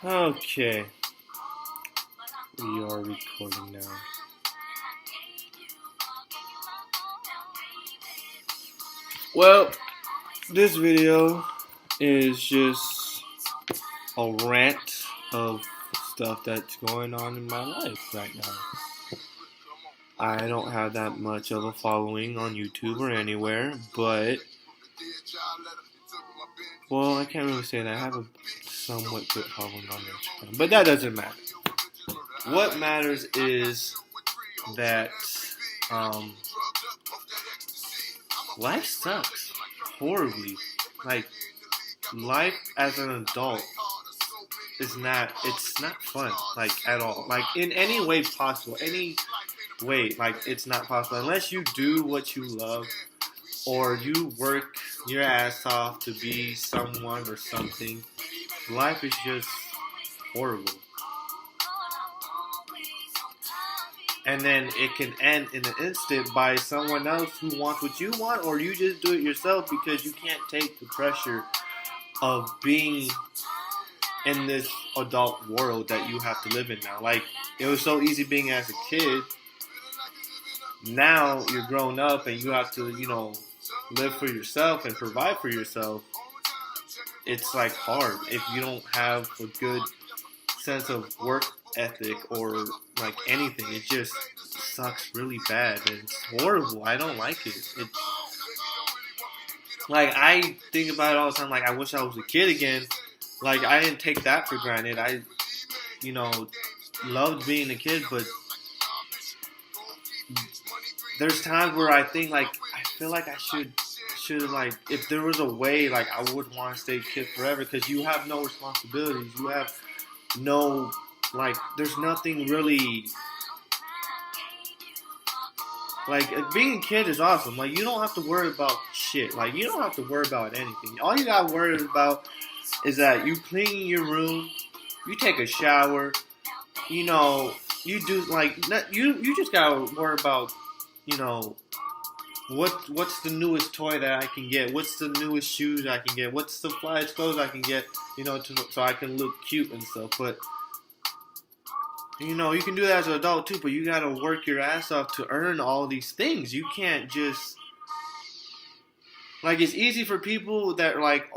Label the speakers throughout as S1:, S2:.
S1: Okay, we are recording now. Well, this video is just a rant of stuff that's going on in my life right now. I don't have that much of a following on YouTube or anywhere, but, well, I can't really say that. I have a somewhat good following on Instagram, but that doesn't matter. What matters is that life sucks horribly. Like, life as an adult it's not fun, like, at all. Like, in any way possible, any way, like, it's not possible. Unless you do what you love, or you work your ass off to be someone or something, life is just horrible. And then it can end in an instant by someone else who wants what you want, or you just do it yourself because you can't take the pressure of being in this adult world that you have to live in now. Like, it was so easy being as a kid. Now you're grown up and you have to, live for yourself and provide for yourself. It's like hard if you don't have a good sense of work ethic or like anything. It just sucks really bad and it's horrible. I don't like it. It's like, I think about it all the time. Like, I wish I was a kid again. Like, I didn't take that for granted. I, loved being a kid, but there's times where I think, like, I feel like I should like, if there was a way, like, I would want to stay a kid forever, because you have no responsibilities. You have no, like, there's nothing really, like, being a kid is awesome. Like, you don't have to worry about shit. Like, you don't have to worry about anything. All you got to worry about is that you clean your room, you take a shower, you do, like, you just gotta worry about, what's the newest toy that I can get, what's the newest shoes I can get, what's the flyest clothes I can get, so I can look cute and stuff. But, you can do that as an adult too, but you gotta work your ass off to earn all these things. You can't just, like, it's easy for people that, like,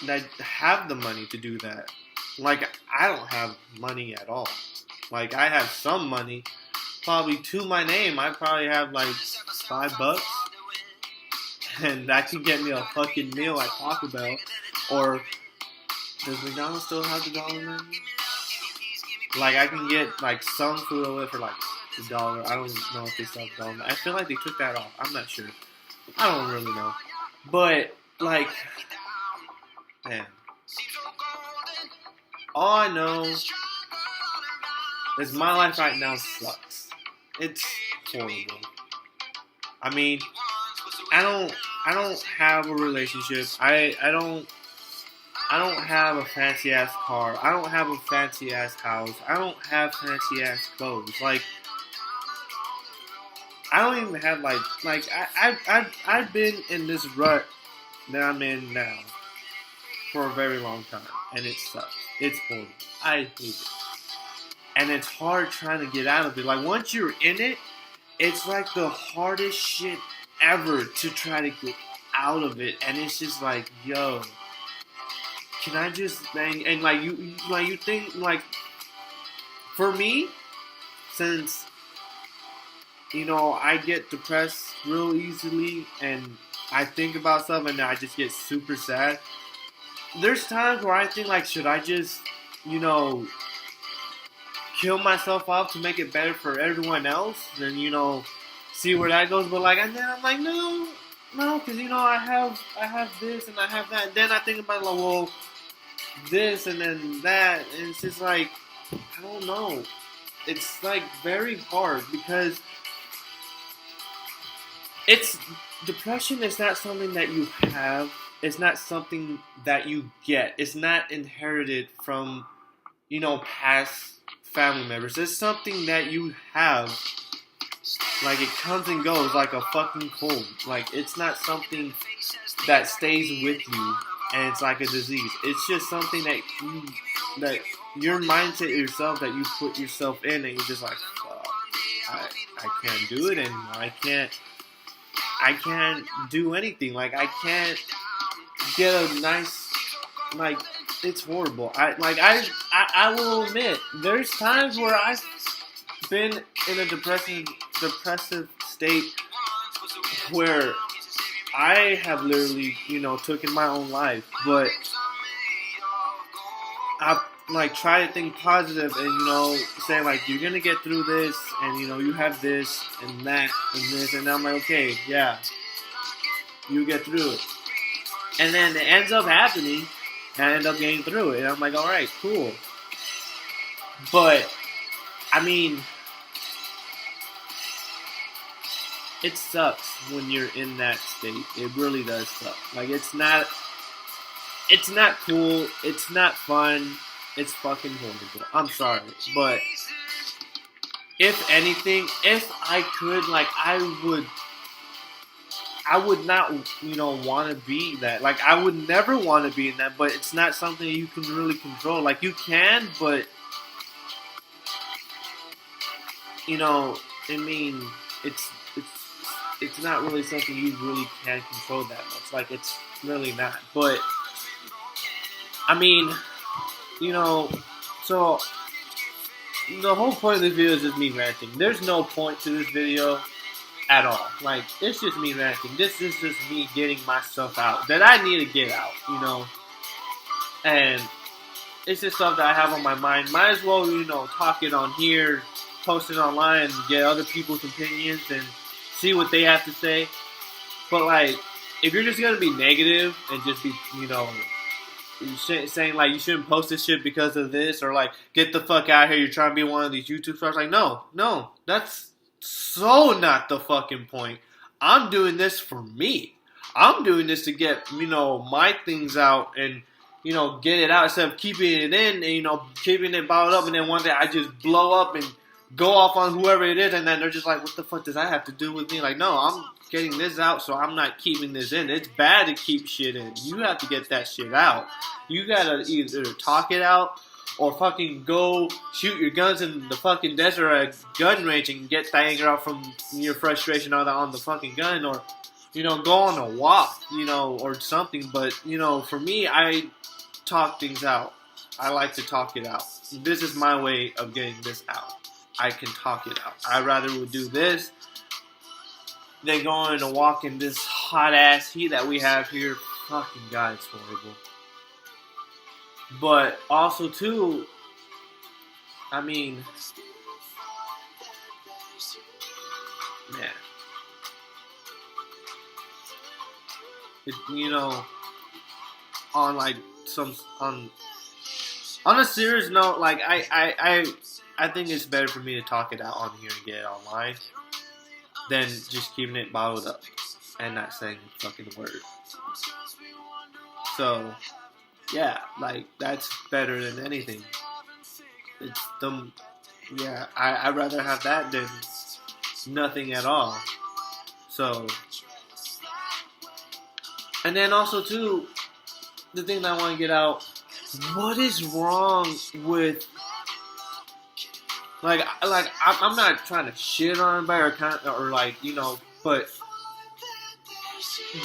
S1: that have the money to do that. Like, I don't have money at all. Like, I have some money, probably to my name. I probably have like $5, and that can get me a fucking meal at Taco Bell. Or does McDonald's still have the dollar menu? Like, I can get like some food over for like $1. I don't know if they still have the dollar menu. I feel like they took that off. I'm not sure. I don't really know. But, like, man, all I know is my life right now sucks. It's horrible. I mean, I don't have a relationship. I don't have a fancy ass car. I don't have a fancy ass house. I don't have fancy ass clothes. Like, I don't even have I've been in this rut that I'm in now for a very long time, and it sucks. It's horrible. I hate it. And it's hard trying to get out of it. Like, once you're in it, it's like the hardest shit ever to try to get out of it. And it's just like, yo, can I just, and like, you think, like, for me, since, I get depressed real easily, and I think about stuff, and I just get super sad. There's times where I think, like, should I just, kill myself off to make it better for everyone else, and, see where that goes. But, like, and then I'm like, no, because, I have this and I have that. And then I think about, like, well, this and then that, and it's just like, I don't know. It's, like, very hard, because depression is not something that you have. It's not something that you get. It's not inherited from, past family members. It's something that you have Like, it comes and goes like a fucking cold. Like, it's not something that stays with you, and it's like a disease. It's just something that your mindset yourself, that you put yourself in, and you're just like, fuck, I can't do it anymore. I can't do anything. Like, I can't get a nice, like, it's horrible. I will admit, there's times where I've been in a depressive state where I have literally, taken my own life, but I've like tried to think positive and saying like, you're gonna get through this, and you have this and that and this, and I'm like, okay, yeah, you get through it. And then it ends up happening, and I end up getting through it, and I'm like, alright, cool. But I mean, it sucks when you're in that state. It really does suck. Like, it's not cool. It's not fun. It's fucking horrible. I'm sorry. But if anything, if I could, like, I would not, want to be that. Like, I would never want to be in that, but it's not something you can really control. Like, you can, but, I mean, it's not really something you really can control that much. Like, it's really not. But, I mean, so the whole point of this video is just me ranting. There's no point to this video at all. Like, it's just me ranting. This is just me getting my stuff out that I need to get out, And it's just stuff that I have on my mind. Might as well, talk it on here, post it online, and get other people's opinions and see what they have to say. But, like, if you're just gonna be negative and just be, saying like, you shouldn't post this shit because of this, or like, get the fuck out of here, you're trying to be one of these YouTube stars. Like, no, that's so not the fucking point. I'm doing this for me. I'm doing this to get, my things out and, get it out instead of keeping it in and, keeping it bottled up, and then one day I just blow up and go off on whoever it is, and then they're just like, what the fuck does that have to do with me? Like, no, I'm getting this out, so I'm not keeping this in. It's bad to keep shit in. You have to get that shit out. You gotta either talk it out, or fucking go shoot your guns in the fucking desert or a gun range and get the anger out from your frustration on the fucking gun, or, go on a walk, or something. But, for me, I talk things out. I like to talk it out. This is my way of getting this out. I can talk it out. I rather would do this than going to walk in this hot ass heat that we have here. Fucking God, it's horrible. But also too, I mean, man, on like on a serious note, like I think it's better for me to talk it out on here and get it online than just keeping it bottled up and not saying a fucking word. So, yeah, like, that's better than anything. It's I'd rather have that than nothing at all. So, and then also too, the thing that I want to get out, what is wrong with, like I'm not trying to shit on anybody but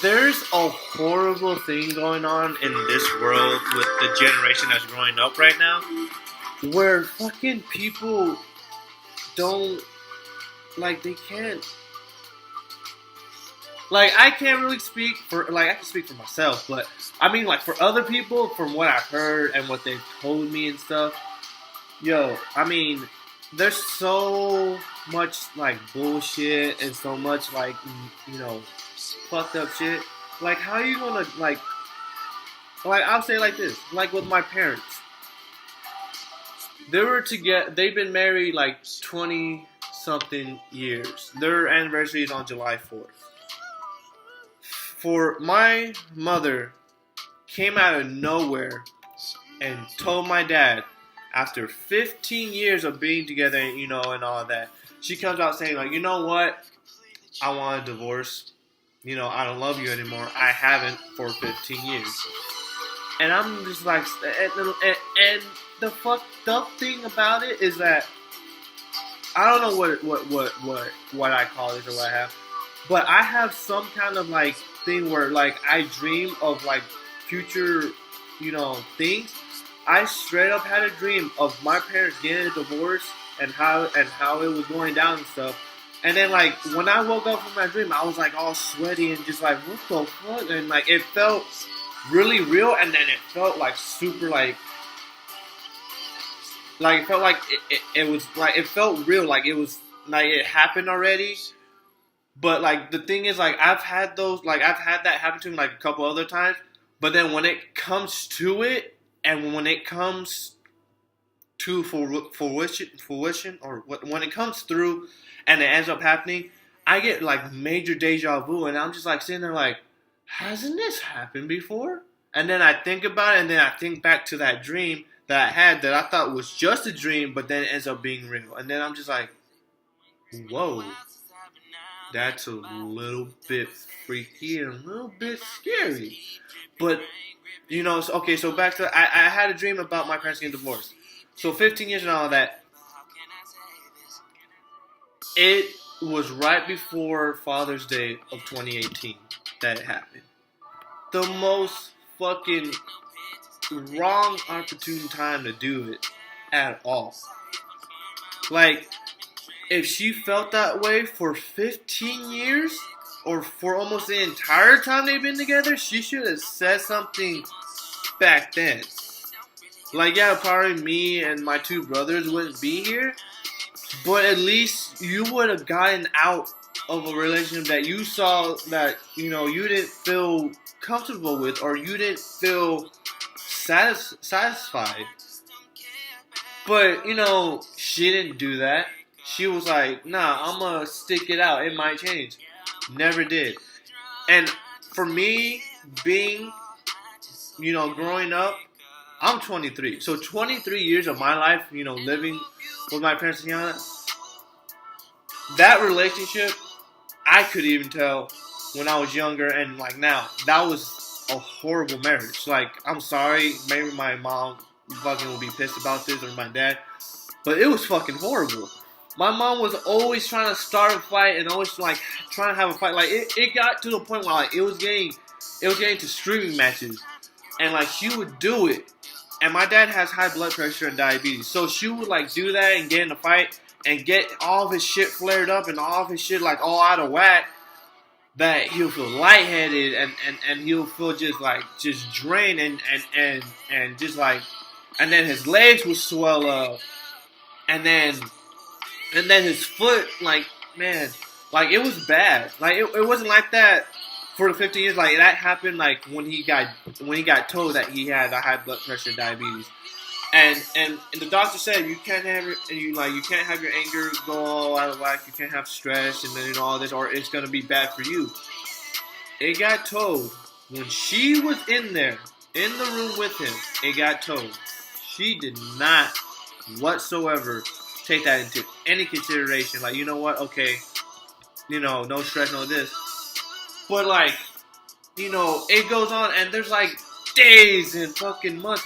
S1: there's a horrible thing going on in this world with the generation that's growing up right now, where fucking people don't, like, they can't, like, I can't really speak for, like, I can speak for myself, but I mean, like, for other people, from what I've heard and what they've told me and stuff, I mean, there's so much, like, bullshit and so much, like, fucked up shit. Like, how are you gonna, like, I'll say it like this, like, with my parents. They've been married, like, 20-something years. Their anniversary is on July 4th. For my mother came out of nowhere and told my dad after 15 years of being together, and all that, she comes out saying like, you know what? I want a divorce. I don't love you anymore. I haven't for 15 years. And I'm just like, and the fucked up thing about it is that I don't know what I call this or what I have, but I have some kind of like thing where like I dream of like future, things. I straight up had a dream of my parents getting a divorce and how it was going down and stuff. And then like when I woke up from my dream, I was like all sweaty and just like, what the fuck? And like it felt really real, and then it felt like super like it felt like it was like it felt real, like it was like it happened already. But like the thing is, like I've had that happen to me like a couple other times. But then when it comes to it, and when it comes to fruition, or when it comes through, and it ends up happening, I get like major deja vu, and I'm just like sitting there like, hasn't this happened before? And then I think about it, and then I think back to that dream that I had that I thought was just a dream, but then it ends up being real. And then I'm just like, whoa, that's a little bit freaky and a little bit scary. But, okay, so back to, I had a dream about my parents getting divorced. So 15 years and all of that. It was right before Father's Day of 2018 that it happened. The most fucking wrong opportune time to do it at all. Like, if she felt that way for 15 years, or for almost the entire time they've been together, she should have said something back then. Like, yeah, probably me and my two brothers wouldn't be here, but at least you would have gotten out of a relationship that you saw that, you didn't feel comfortable with, or you didn't feel satisfied. But, she didn't do that. She was like, nah, I'm gonna stick it out. It might change. Never did. And for me, being, growing up, I'm 23. So 23 years of my life, living with my parents and that relationship, I could even tell when I was younger and like now, that was a horrible marriage. Like, I'm sorry, maybe my mom fucking will be pissed about this, or my dad, but it was fucking horrible. My mom was always trying to start a fight and always like trying to have a fight. Like it got to the point where like it was getting to streaming matches, and like she would do it. And my dad has high blood pressure and diabetes, so she would like do that and get in a fight and get all of his shit flared up and all of his shit like all out of whack. That he'll feel lightheaded and he'll feel just drained and just like, and then his legs will swell up, and then his foot, like, man, like it was bad. Like it wasn't like that for the 15 years. Like that happened like when he got told that he had a high blood pressure and diabetes. And the doctor said you can't have your anger go all out of whack. You can't have stress and then all this, or it's gonna be bad for you. It got told when she was in there in the room with him. It got told she did not whatsoever take that into any consideration. Like, you know what? Okay, no stress, no this. But like, it goes on, and there's like days and fucking months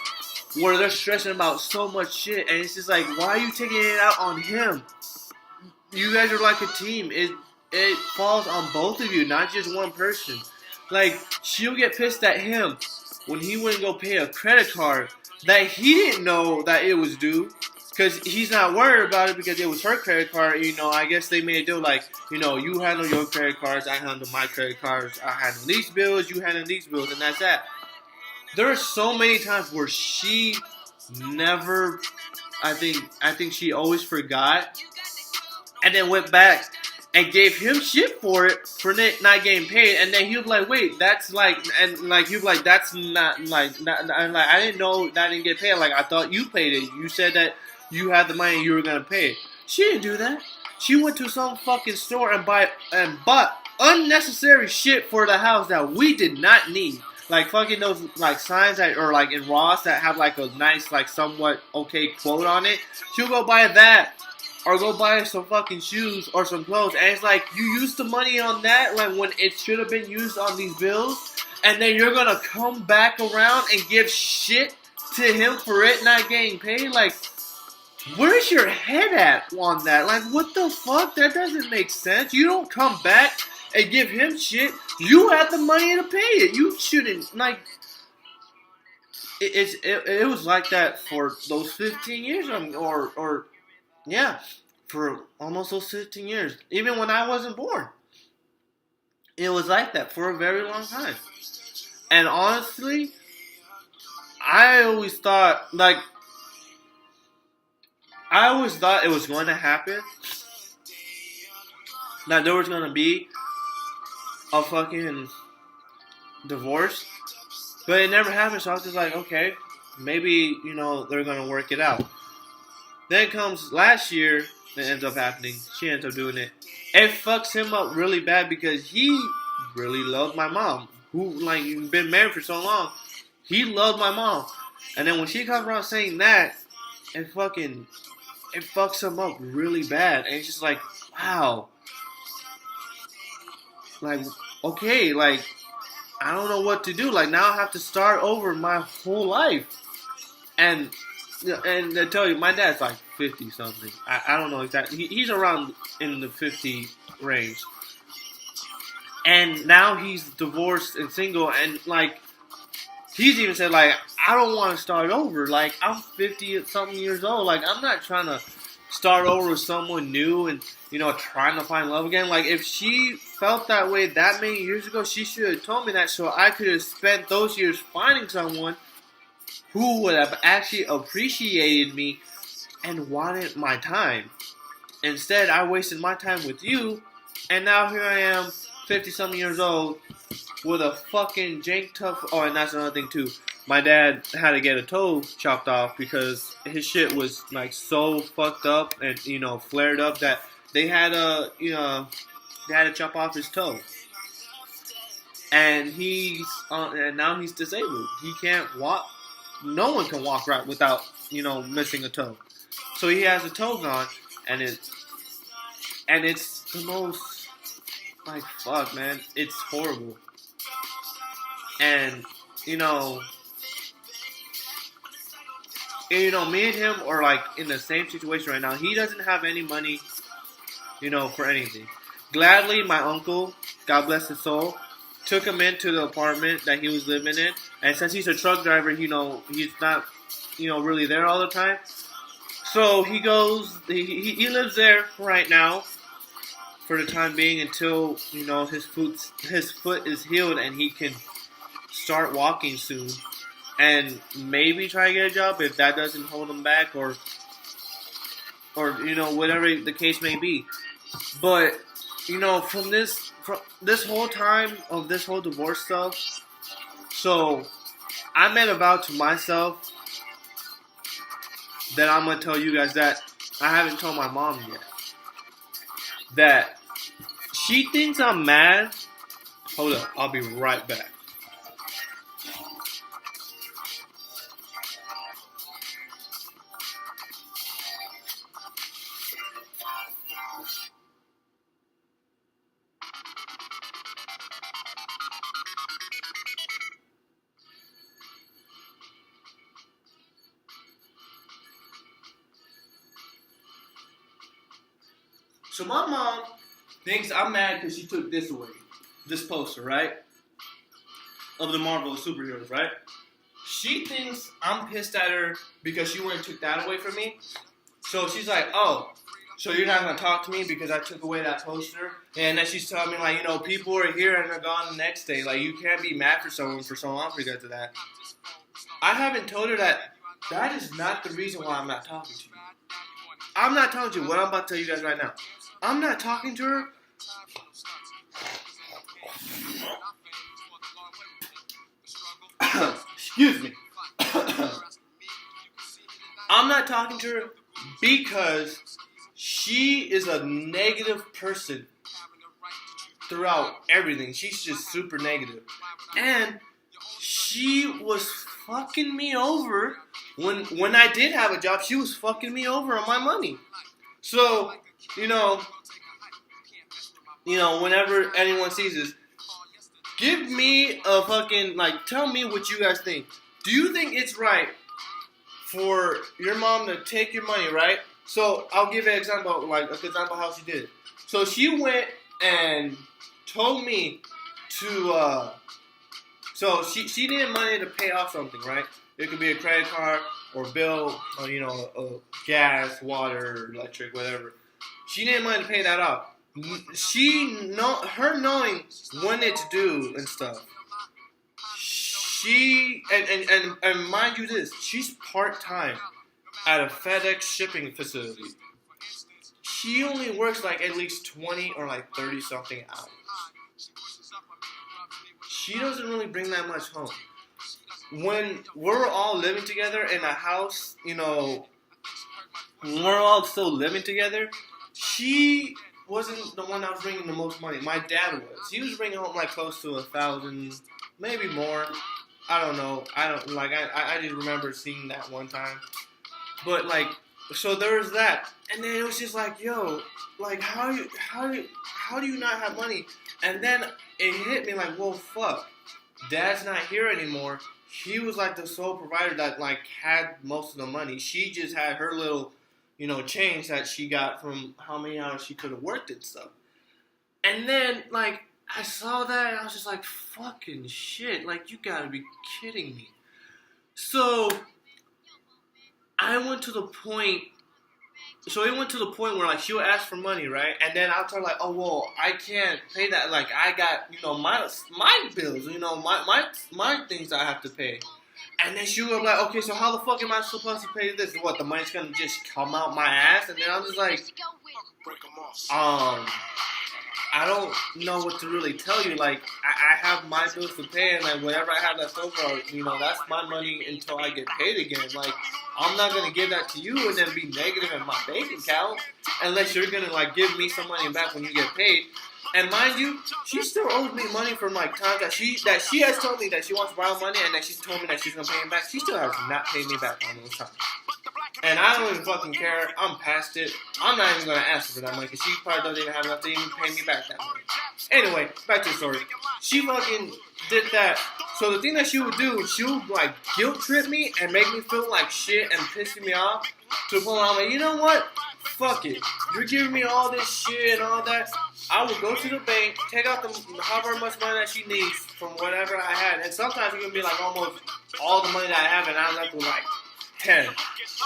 S1: where they're stressing about so much shit, and it's just like, why are you taking it out on him? You guys are like a team. It falls on both of you, not just one person. Like, she'll get pissed at him when he wouldn't go pay a credit card that he didn't know that it was due, because he's not worried about it because it was her credit card. I guess they made a deal like, you handle your credit cards, I handle my credit cards, I handle these bills, you handle these bills, and that's that. There are so many times where she never, I think she always forgot, and then went back and gave him shit for it, for not getting paid, and then he'll be like, wait, that's like, and like, he'll be like, that's not, like, I didn't know that I didn't get paid, like, I thought you paid it, you said that you had the money and you were gonna pay it. She didn't do that. She went to some fucking store and bought unnecessary shit for the house that we did not need. like fucking those like signs that or like in Ross that have like a nice like somewhat okay quote on it. She'll go buy that or go buy some fucking shoes or some clothes, and it's like you used the money on that like when it should have been used on these bills, and then you're gonna come back around and give shit to him for it not getting paid. Like, where's your head at on that? Like, what the fuck? That doesn't make sense. You don't come back and give him shit. You had the money to pay it. You shouldn't, like, it was like that for those 15 years, or yeah, for almost those 15 years. Even when I wasn't born, it was like that for a very long time. And honestly, I always thought it was going to happen. That there was going to be a fucking divorce. But it never happened, so I was just like, okay, maybe, they're going to work it out. Then comes last year, it ends up happening. She ends up doing it. It fucks him up really bad because he really loved my mom. Who, like, been married for so long. He loved my mom. And then when she comes around saying that, it fucks him up really bad. And it's just like, wow. Like, okay, like, I don't know what to do. Like, now I have to start over my whole life. And I tell you, my dad's like 50 something. I don't know exactly. He's around in the 50 range. And now he's divorced and single. And, like, he's even said, like, I don't want to start over. Like, I'm 50 something years old. Like, I'm not trying to start over with someone new and, trying to find love again. Like, if she felt that way that many years ago, she should have told me that so I could have spent those years finding someone who would have actually appreciated me and wanted my time. Instead, I wasted my time with you, and now here I am, 50-something years old, with a fucking jank tough... Oh, and that's another thing, too. My dad had to get a toe chopped off because his shit was, like, so fucked up and, flared up that they had they had to chop off his toe. And and now he's disabled. He can't walk. No one can walk right without, missing a toe. So he has a toe gone, and it's the most, like, fuck, man. It's horrible. And, me and him are, like, in the same situation right now. He doesn't have any money, for anything. Gladly, my uncle, God bless his soul, took him into the apartment that he was living in. And since he's a truck driver, he's not, really there all the time. So he goes, he lives there right now for the time being until, his foot is healed and he can start walking soon. And maybe try to get a job if that doesn't hold him back or whatever the case may be. But, from this whole time of this whole divorce stuff, so I made a vow to myself that I'm going to tell you guys that I haven't told my mom yet. That she thinks I'm mad. Hold up, I'll be right back. So my mom thinks I'm mad because she took this away. This poster, right? Of the Marvel superheroes, right? She thinks I'm pissed at her because she went and took that away from me. So she's like, oh, so you're not going to talk to me because I took away that poster? And then she's telling me, like, people are here and they're gone the next day. Like, you can't be mad for someone for so long because of that. I haven't told her that is not the reason why I'm not talking to you. I'm not telling you what I'm about to tell you guys right now. I'm not talking to her. Excuse me. I'm not talking to her because she is a negative person throughout everything. She's just super negative. And she was fucking me over when I did have a job. She was fucking me over on my money. So, whenever anyone sees this, give me a fucking, tell me what you guys think. Do you think it's right for your mom to take your money, right? So, I'll give you an example, how she did it. So, she went and told me to, so she needed money to pay off something, right? It could be a credit card or bill, or, gas, water, electric, whatever. She needed money to pay that off. Her knowing when it's due and stuff. She and mind you this, she's part-time at a FedEx shipping facility. She only works at least 20 or 30 something hours. She doesn't really bring that much home. When we're all living together in a house, when we're all still living together, she wasn't the one that was bringing the most money. My dad was. He was bringing home close to 1,000, maybe more. I don't know. I just remember seeing that one time. But so there was that, and then it was just yo, how do you not have money? And then it hit me well, fuck, Dad's not here anymore. He was the sole provider that had most of the money. She just had her little, change that she got from how many hours she could have worked and stuff. And then I saw that and I was just fucking shit, you gotta be kidding me. So it went to the point where she would ask for money, right? And then I'll tell her oh well, I can't pay that. I got my bills, my things I have to pay. And then she would be okay, so how the fuck am I supposed to pay this? What, the money's gonna just come out my ass? And then I'm just I don't know what to really tell you. I have my bills to pay, and whatever I have left over, that's my money until I get paid again. I'm not gonna give that to you and then be negative in my bank account unless you're gonna give me some money back when you get paid. And mind you, she still owes me money from times that she has told me that she wants to borrow money, and that she's told me that she's gonna pay me back. She still has not paid me back on those times. And I don't even fucking care. I'm past it. I'm not even going to ask her for that money because she probably doesn't even have enough to even pay me back that money. Anyway, back to the story. She fucking did that. So the thing that she would do, she would guilt trip me and make me feel like shit and pissing me off to the point where I'm you know what? Fuck it. You're giving me all this shit and all that. I would go to the bank, take out however much money that she needs from whatever I had. And sometimes it can be almost all the money that I have, and I'm left with 10,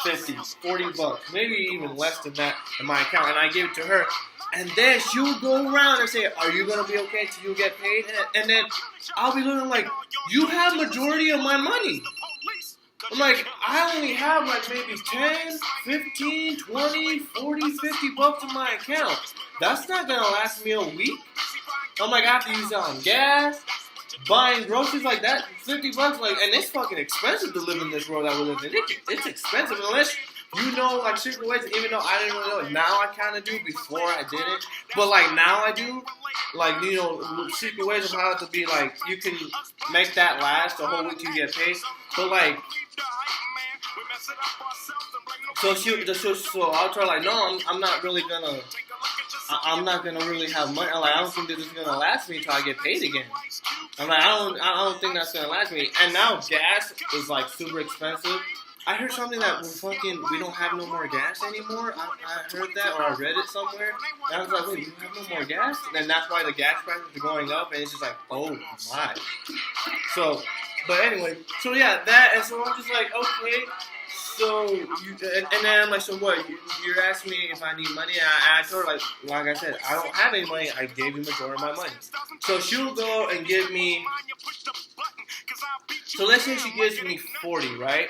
S1: 50, 40 bucks, maybe even less than that in my account, and I give it to her. And then she'll go around and say, are you going to be okay till you get paid? And then I'll be looking you have majority of my money. I'm I only have maybe 10, 15, 20, 40, 50 bucks in my account. That's not going to last me a week. I'm I have to use that on gas, buying groceries like that, 50 bucks, and it's fucking expensive to live in this world that we live in. It's expensive unless secret ways, even though I didn't really know it. Now I kind of do, before I didn't. But now I do, secret ways of how to be you can make that last the whole week you get paid. But so I'll try no, I'm not really gonna. I'm not gonna really have money. I don't think this is gonna last me until I get paid again. I don't think that's gonna last me. And now gas is super expensive. I heard something that we don't have no more gas anymore. I heard that, or I read it somewhere. And I was wait, you have no more gas? And that's why the gas prices are going up. And it's just oh my. So, but anyway, so yeah, that. And so I'm just okay. So, and then I'm so what? You're asking me if I need money? And I told her, like I said, I don't have any money. I gave you majority of my money. So she'll go and give me, so let's say she gives me 40, right?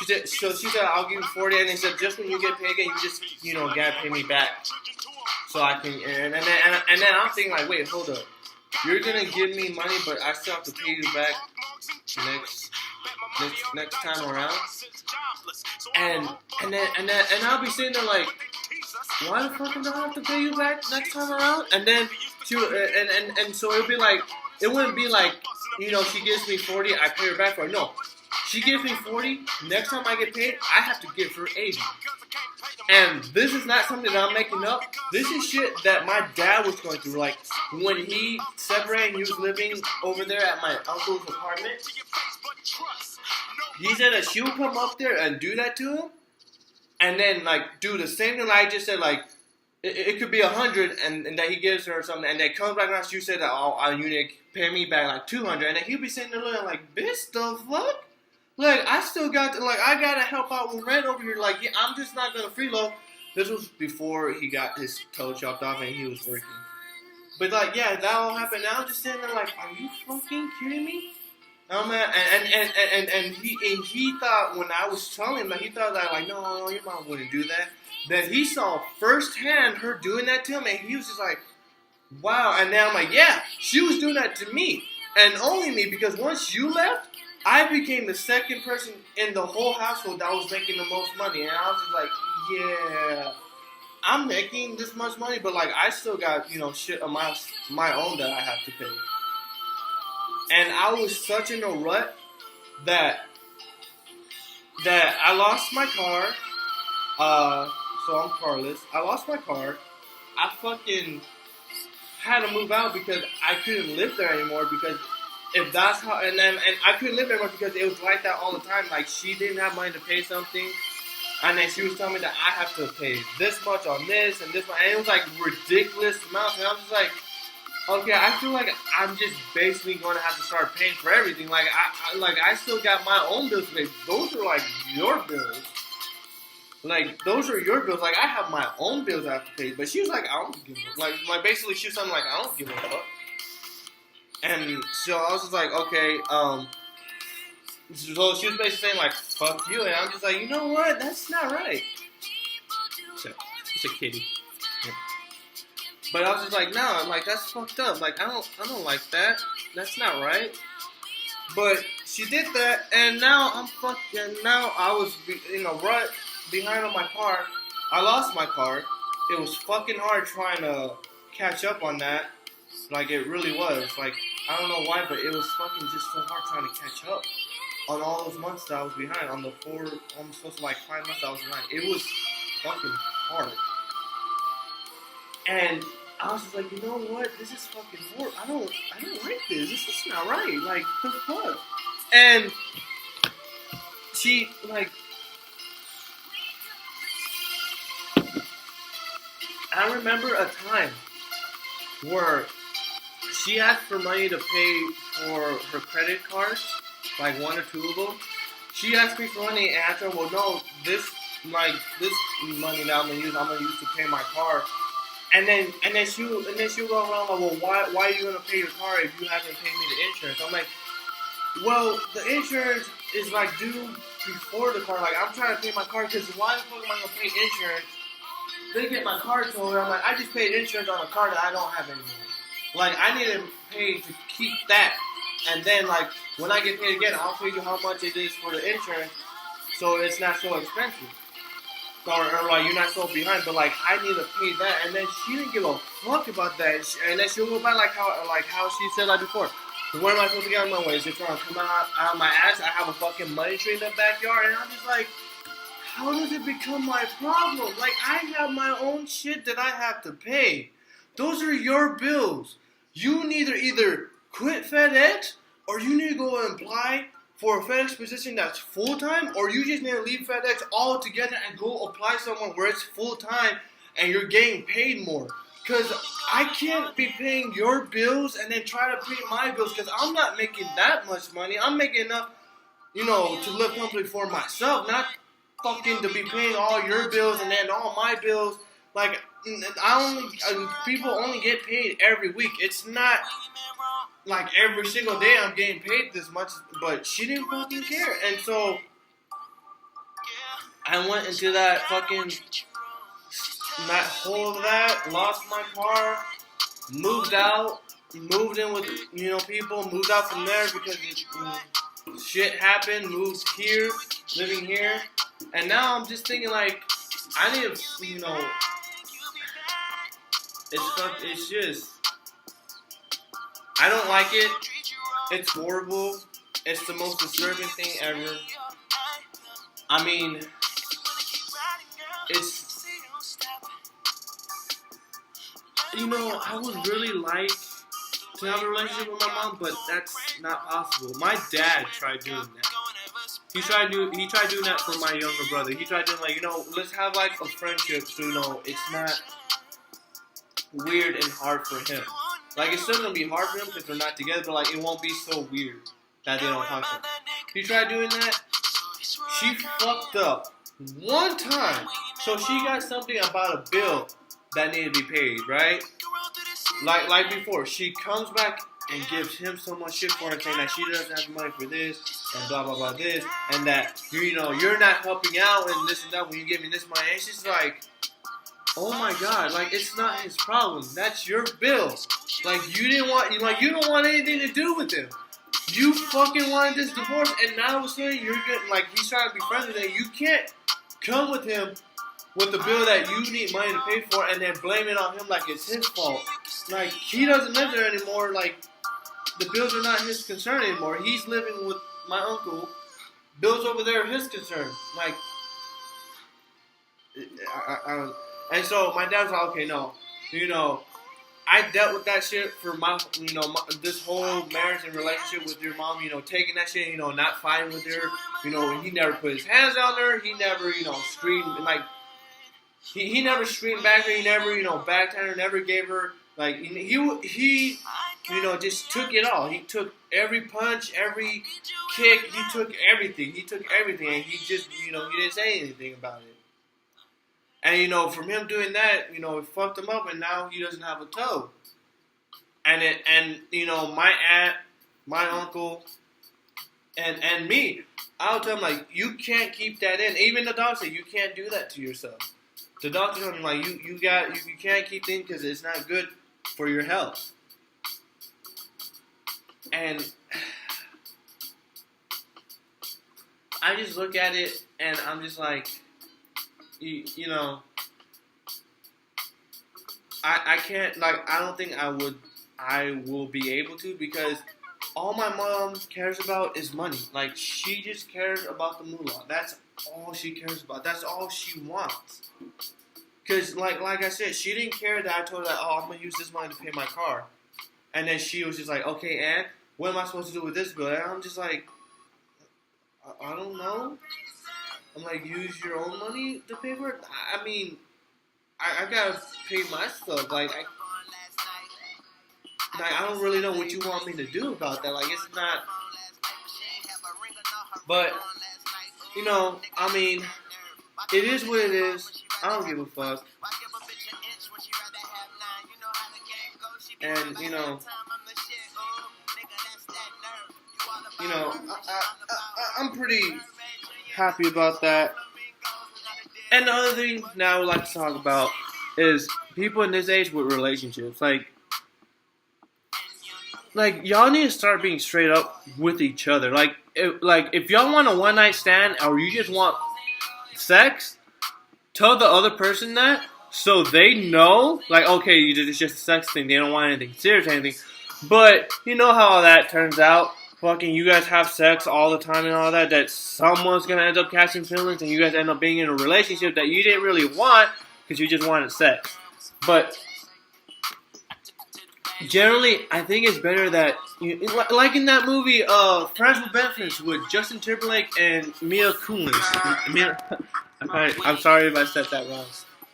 S1: She said, I'll give you 40, and they said, just when you get paid again, you just, gotta pay me back. So I can, and then I'm thinking, wait, hold up. You're gonna give me money, but I still have to pay you back next time around. And I'll be sitting there why the fuck do I have to pay you back next time around? And then and so it'll be it wouldn't be like, she gives me 40, I pay her back for it. No, she gives me 40. Next time I get paid, I have to give her 80. And this is not something that I'm making up. This is shit that my dad was going through. Like, when he separated and he was living over there at my uncle's apartment, he said that she would come up there and do that to him. And then, like, do the same thing like I just said, like, it could be 100 and that he gives her something. And then comes back around, she said that, you need to pay me back, like, 200. And then he'll be sitting there looking like, bitch, the fuck? Like, I still got to, like, I gotta help out with rent over here. Like, yeah, I'm just not gonna freeload. This was before he got his toe chopped off and he was working. But, like, yeah, that all happened. Now I'm just sitting there like, are you fucking kidding me? And he thought, when I was telling him that, he thought that, like, no, your mom wouldn't do that. Then he saw firsthand her doing that to him, and he was just like, wow. And now I'm like, yeah, she was doing that to me. And only me, because once you left, I became the second person in the whole household that was making the most money. And I was just like, yeah, I'm making this much money, but, like, I still got, shit of my own that I have to pay. And I was such in a rut that I lost my car. So I'm carless. I lost my car. I fucking had to move out because I couldn't live there anymore, because if that's how, and I couldn't live there anymore because it was like that all the time. Like, she didn't have money to pay something, and then she was telling me that I have to pay this much on this and this much, and it was like ridiculous amounts, and I was just like, okay, I feel like I'm just basically going to have to start paying for everything. Like, I still got my own bills to pay. Those are, like, your bills. Like, those are your bills. Like, I have my own bills I have to pay. But she was like, I don't give a fuck. Like, basically, she was something like, I don't give a fuck. And so I was just like, okay, so she was basically saying, like, fuck you. And I'm just like, you know what? That's not right. It's a kitty. Yeah. But I was just like, no, I'm like, that's fucked up. Like, I don't like that. That's not right. But she did that, and now I'm fucking, now I was in a rut behind on my car. I lost my car. It was fucking hard trying to catch up on that. Like, it really was. Like, I don't know why, but it was fucking just so hard trying to catch up on all those months that I was behind. On the 4, almost close to like 5 months I was behind. It was fucking hard. And I was just like, you know what? This is fucking horrible. I don't like this. This is not right. Like, the fuck? And she, like, I remember a time where she asked for money to pay for her credit cards, like 1 or 2 of them. She asked me for money, and I told her, well, no, this money that I'm gonna use to pay my car. And then she'll go around like, well, why are you gonna pay your car if you haven't paid me the insurance? I'm like, well, the insurance is like due before the car. Like, I'm trying to pay my car because why the fuck am I gonna pay insurance? They get my car towed. I'm like, I just paid insurance on a car that I don't have anymore. Like, I need to pay to keep that, and then like when I get paid again, I'll tell you how much it is for the insurance, so it's not so expensive. Or like, you're not so behind, but like, I need to pay that. And then she didn't give a fuck about that. And then she'll go by like how she said like before. Where am I supposed to get my money? Is it trying to come out of my ass? I have a fucking money tree in the backyard, and I'm just like, how does it become my problem? Like, I have my own shit that I have to pay. Those are your bills. You need to either quit FedEx, or you need to go and apply for a FedEx position that's full-time, or you just need to leave FedEx altogether and go apply somewhere where it's full-time and you're getting paid more. Because I can't be paying your bills and then try to pay my bills, because I'm not making that much money. I'm making enough, to live comfortably for myself, not fucking to be paying all your bills and then all my bills. Like, people only get paid every week. It's not like every single day I'm getting paid this much, but she didn't fucking care. And so I went into that fucking, that hole of that, lost my car, moved out, moved in with, people, moved out from there because shit happened, moved here, living here. And now I'm just thinking like, I need to, it's just, I don't like it. It's horrible. It's the most disturbing thing ever. I mean, it's, I would really like to have a relationship with my mom, but that's not possible. My dad tried doing that. He tried doing that for my younger brother. He tried doing let's have like a friendship, so it's not weird and hard for him. Like, it's still gonna be hard for him because they're not together, but like it won't be so weird that they don't talk to him. He tried doing that. She fucked up one time, so she got something about a bill that needed to be paid, right? Like before, she comes back and gives him so much shit for it, saying that she doesn't have money for this and blah blah blah this, and that you're not helping out and this and that when you give me this money. And she's like, oh my god, like, it's not his problem. That's your bill. Like, you don't want anything to do with him. You fucking wanted this divorce, and now all of a sudden you're getting, like, he's trying to be friends with him. You can't come with him with the bill that you need money to pay for and then blame it on him like it's his fault. Like, he doesn't live there anymore. Like, the bills are not his concern anymore. He's living with my uncle. Bills over there are his concern. Like, I don't. And so my dad's like, okay, no, I dealt with that shit for this whole marriage and relationship with your mom. Taking that shit, not fighting with her. He never put his hands on her. He never, screamed like. He never screamed back at her. He never, backed her. Never gave her like he just took it all. He took every punch, every kick. He took everything. And he just, he didn't say anything about it. And from him doing that, it fucked him up, and now he doesn't have a toe. And my aunt, my uncle, and me, I'll tell him, like, you can't keep that in. Even the doctor said, you can't do that to yourself. The doctor told him, like, you can't keep it in because it's not good for your health. And I just look at it, and I'm just like, I can't, like, I don't think I will be able to, because all my mom cares about is money. Like, she just cares about the moolah. That's all she cares about. That's all she wants. Because, like I said, she didn't care that I told her that, I'm going to use this money to pay my car. And then she was just like, okay, Aunt, what am I supposed to do with this bill? And I'm just like, I don't know. I'm like, use your own money to pay for it? I mean, I gotta pay my stuff. Like, I don't really know what you want me to do about that. Like, it's not. But, I mean, it is what it is. I don't give a fuck. And, I'm pretty happy about that. And the other thing now I would like to talk about is people in this age with relationships. Like y'all need to start being straight up with each other. Like if y'all want a one night stand or you just want sex, tell the other person that so they know. Like, okay, it's just a sex thing. They don't want anything serious or anything. But you know how all that turns out. Fucking, you guys have sex all the time and all that someone's gonna end up catching feelings and you guys end up being in a relationship that you didn't really want because you just wanted sex. But generally, I think it's better that, like in that movie, Friends with Benefits with Justin Timberlake and Mila Kunis. I'm sorry if I said that wrong.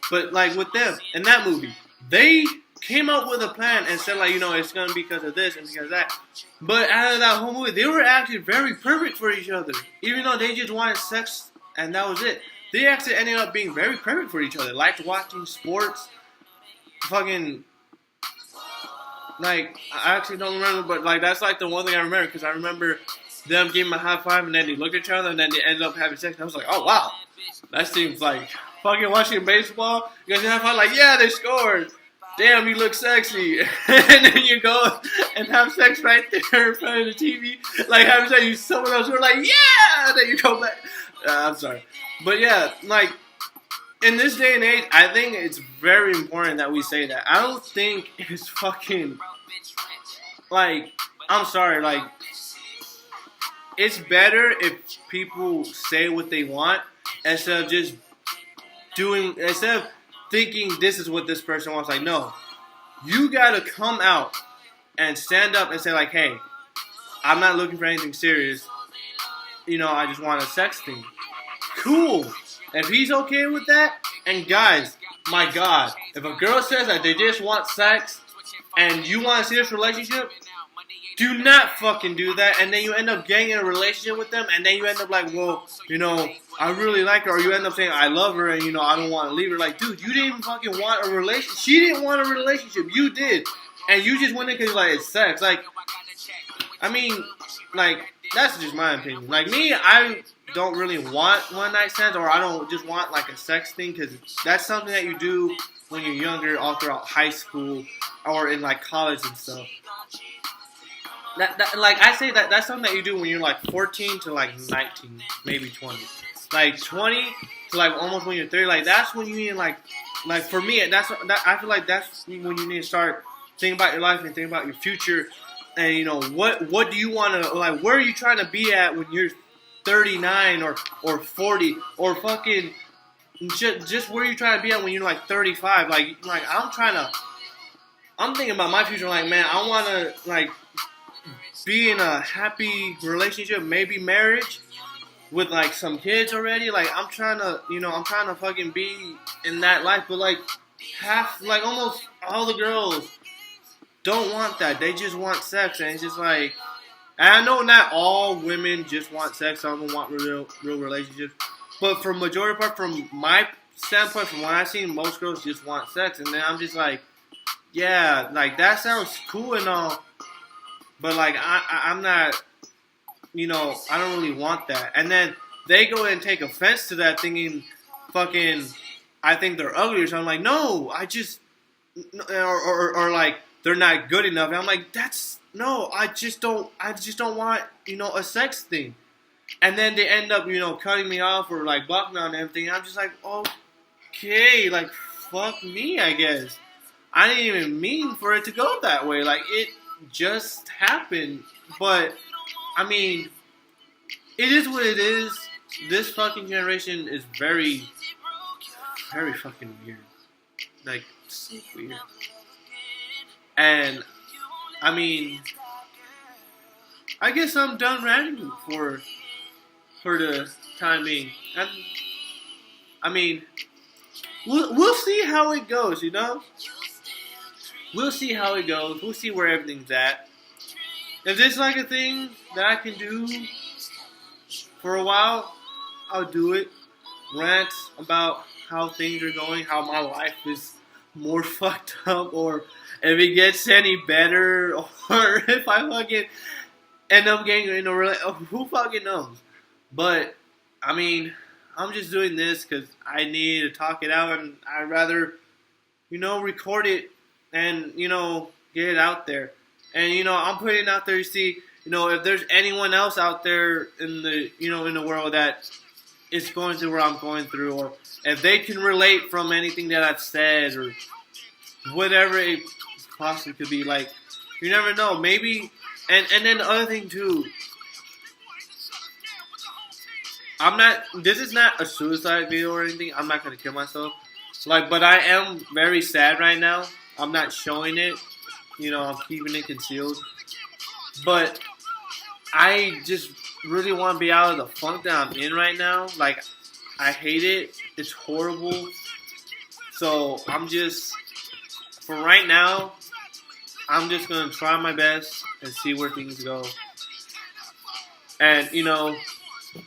S1: But like with them, in that movie, they came up with a plan and said, like, it's going to be because of this and because of that. But out of that whole movie, they were actually very perfect for each other. Even though they just wanted sex and that was it. They actually ended up being very perfect for each other. Liked watching sports. Fucking, like, I actually don't remember, but, like, that's, like, the one thing I remember. Because I remember them giving a high five and then they looked at each other and then they ended up having sex. And I was like, oh, wow. That seems like fucking watching baseball. You guys have fun, like, yeah, they scored. Damn, you look sexy. And then you go and have sex right there in front of the TV. Like, having sex, someone else who are like, yeah! And then you go back. I'm sorry. But yeah, like, in this day and age, I think it's very important that we say that. I don't think it's fucking like, I'm sorry, like, it's better if people say what they want instead of just instead of thinking this is what this person wants. Like, no, you gotta come out and stand up and say, like, hey, I'm not looking for anything serious. I just want a sex thing. Cool. If he's okay with that, and guys, my God, if a girl says that they just want sex and you want a serious relationship, do not fucking do that, and then you end up getting in a relationship with them, and then you end up like, well, I really like her, or you end up saying, I love her, and, I don't want to leave her. Like, dude, you didn't even fucking want a relationship. She didn't want a relationship. You did. And you just went in because, like, it's sex. Like, I mean, like, that's just my opinion. Like, me, I don't really want one-night stands, or I don't just want, like, a sex thing, because that's something that you do when you're younger, all throughout high school, or in, like, college and stuff. Like, I say that's something that you do when you're, like, 14 to, like, 19, maybe 20. Like, 20 to, like, almost when you're 30. Like, that's when you need, like, for me, I feel like that's when you need to start thinking about your life and thinking about your future. And, what do you want to, like, where are you trying to be at when you're 39 or 40 or fucking just where you trying to be at when you're, like, 35. Like I'm thinking about my future. Like, man, I want to, like, be in a happy relationship, maybe marriage, with, like, some kids already. Like, I'm trying to fucking be in that life. But, like, almost all the girls don't want that. They just want sex. And it's just like, and I know not all women just want sex. Some of them want real relationships. But for majority part, from my standpoint, from what I've seen, most girls just want sex. And then I'm just like, yeah, like, that sounds cool and all. But, like, I'm not, I don't really want that. And then they go and take offense to that, thinking fucking, I think they're ugly or something. Like, no, I just, or like, they're not good enough. And I'm like, I just don't want, a sex thing. And then they end up, cutting me off or, like, blocking me on everything. And I'm just like, okay, like, fuck me, I guess. I didn't even mean for it to go that way. Like, it just happened. But, I mean, it is what it is. This fucking generation is very, very fucking weird. Like, so weird. And, I mean, I guess I'm done ranting for the time being. And, I mean, we'll see how it goes, We'll see how it goes. We'll see where everything's at. If this is like a thing that I can do for a while, I'll do it. Rant about how things are going, how my life is more fucked up, or if it gets any better, or if I fucking end up getting in a relationship. Who fucking knows? But, I mean, I'm just doing this because I need to talk it out, and I'd rather, record it and, get it out there. And, I'm putting it out there, you see, if there's anyone else out there in the, in the world that is going through what I'm going through, or if they can relate from anything that I've said, or whatever it possibly could be, like, you never know, maybe, and then the other thing, too, this is not a suicide video or anything, I'm not going to kill myself, like, but I am very sad right now. I'm not showing it, I'm keeping it concealed, but I just really want to be out of the funk that I'm in right now. Like, I hate it, it's horrible, so for right now, I'm just going to try my best and see where things go, and,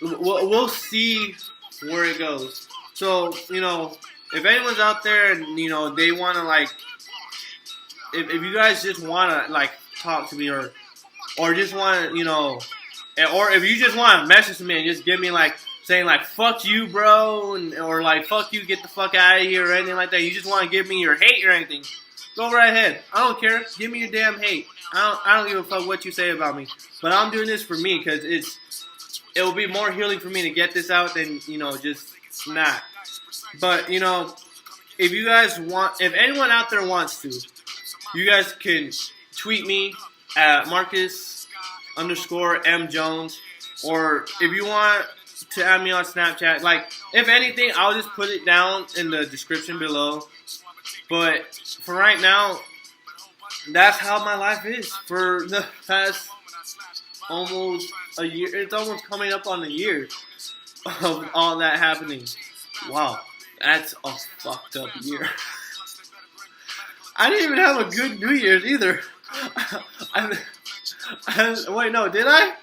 S1: we'll see where it goes. So, if anyone's out there and, they want to, like, if you guys just want to, like, talk to me, or just want to, or if you just want to message me and just give me, like, saying, like, fuck you, bro, or, like, fuck you, get the fuck out of here, or anything like that, you just want to give me your hate or anything, go right ahead. I don't care. Give me your damn hate. I don't give a fuck what you say about me. But I'm doing this for me because it will be more healing for me to get this out than, just not. But, if you guys want, if anyone out there wants to, you guys can tweet me at Marcus_M Jones, or if you want to add me on Snapchat, like if anything, I'll just put it down in the description below. But for right now, that's how my life is for the past almost a year. It's almost coming up on a year of all that happening. Wow, that's a fucked up year. I didn't even have a good New Year's either. Wait, no, did I?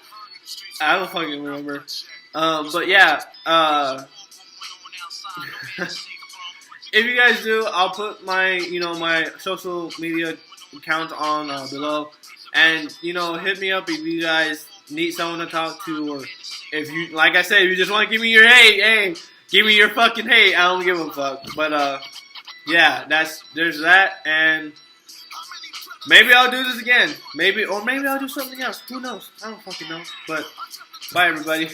S1: I don't fucking remember. But yeah, if you guys do, I'll put my, my social media account on below, and hit me up if you guys need someone to talk to, or if you, like I said, if you just want to give me your hate, hey, give me your fucking hate. I don't give a fuck. But yeah, there's that, and maybe I'll do this again. Maybe I'll do something else. Who knows? I don't fucking know. But bye, everybody.